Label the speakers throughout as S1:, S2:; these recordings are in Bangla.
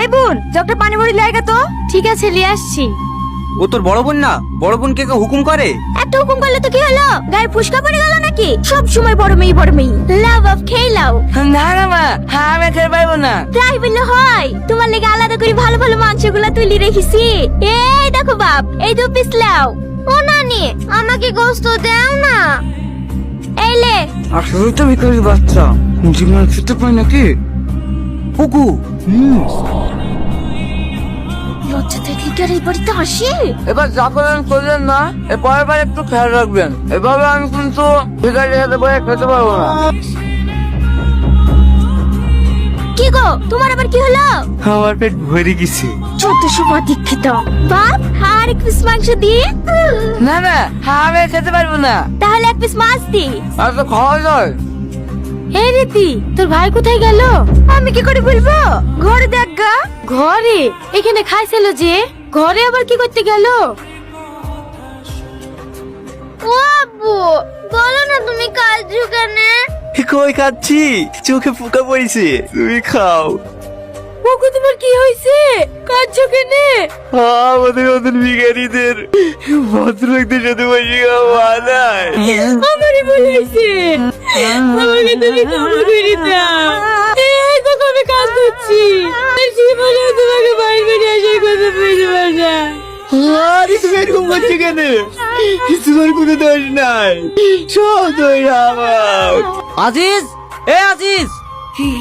S1: এই বোন জগটা পানি ভরি লাগা তো। ঠিক আছে নিয়ে আসছি।
S2: ও তোর বড় বোন না? বড় বোন কে হুকুম করে?
S1: একটা হুকুম করলে তো কি হলো? গায়ে ফুসকা পড়ে গেল নাকি? সব সময় বড় মেয়ে লাভ অফ খেয়ে লাও।
S3: না না মা, আমি খেতে পারবো না।
S1: তাই বললে হয়? তোমার লেগে আলাদা করে ভালো ভালো মাংসগুলা তুলি রেখেছি। এই দেখো বাপ, এই 2 পিস লাও। ও নানি আমাকে গোশত দাও না। এই লে।
S3: আসলে তো ভিখারির বাচ্চা, জীবন খেতে পায় নাকি?
S2: কুকু
S1: লজ্জা থেকে কি আর এই বাড়িতে আসি?
S3: এবার যা করেন করলেন না, পরের বার একটু খেয়াল রাখবেন। এভাবে আমি কিন্তু ভিখারির সাথে বসে খেতে পারবো না।
S1: কি গো তোমার আবার কি হলো?
S2: আমার পেট ভরে গেছে।
S1: যত সময় দীক্ষিত বাপ, আর 1 পিস মাংস দিয়ে।
S3: না না, আমি খেতে পারবো না।
S1: তাহলে 1 পিস মাছ দি।
S3: আর তো খাওয়া যায়।
S1: এই রীতি, তোর ভাই কোথায় গেল? আমি কি করে বলবো? ঘরে দেখ গা। ঘরে? এখানে খাইছিল যে, ঘরে আবার কি করতে গেল? ও আব্বু, বলো না তুমি কাঁদছো কেন?
S2: কই খাচ্ছি, চোখে পোকা পড়েছে, তুমি খাও।
S1: ওগো তোমার কি হয়েছে? কাঁদছো কেন?
S2: আমাদের মতন ভিখারিদের ভদ্রলোকদের সাথে বসে খাওয়া নাই।
S1: আমারই ভুল হয়েছে, আমাকে তুমি ক্ষমা করে দাও। এই দেখো আমি কাঁদছি, জীবনে তোমাকে বাইরে বেরিয়ে আসার কথা বলবো না।
S2: আরে তুমি এরকম করছো কেন? তোমার কোনো দোষ নাই, সব দোষ আমার।
S3: আজিজ, এ আজিজ,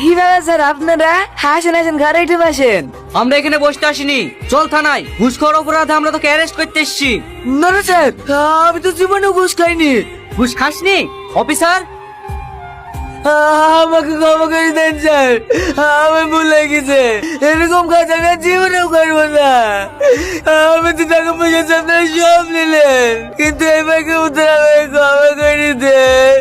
S3: হিরালা স্যার আপনারা হাসেন হাসেন ঘরে উঠে বসেন।
S4: আমরা এখানে বসতে আসিনি, চল থানায়। ঘুষখোর অপরাধে আমরা তোকে অ্যারেস্ট করতে এসেছি।
S3: না না স্যার, আমি তো জীবনে ঘুষ খাইনি।
S4: ঘুষ খাসনি অফিসার?
S3: আমাকে ক্ষমা করে দেন স্যার, আমি ভুল লেগেছে। এরকম কাজ আমি আর জীবনেও করবো না। আমি তো টাকা পয়সা আপনারা সব নিলেন, কিন্তু এবার কেউ আমাকে ক্ষমা করে দেন।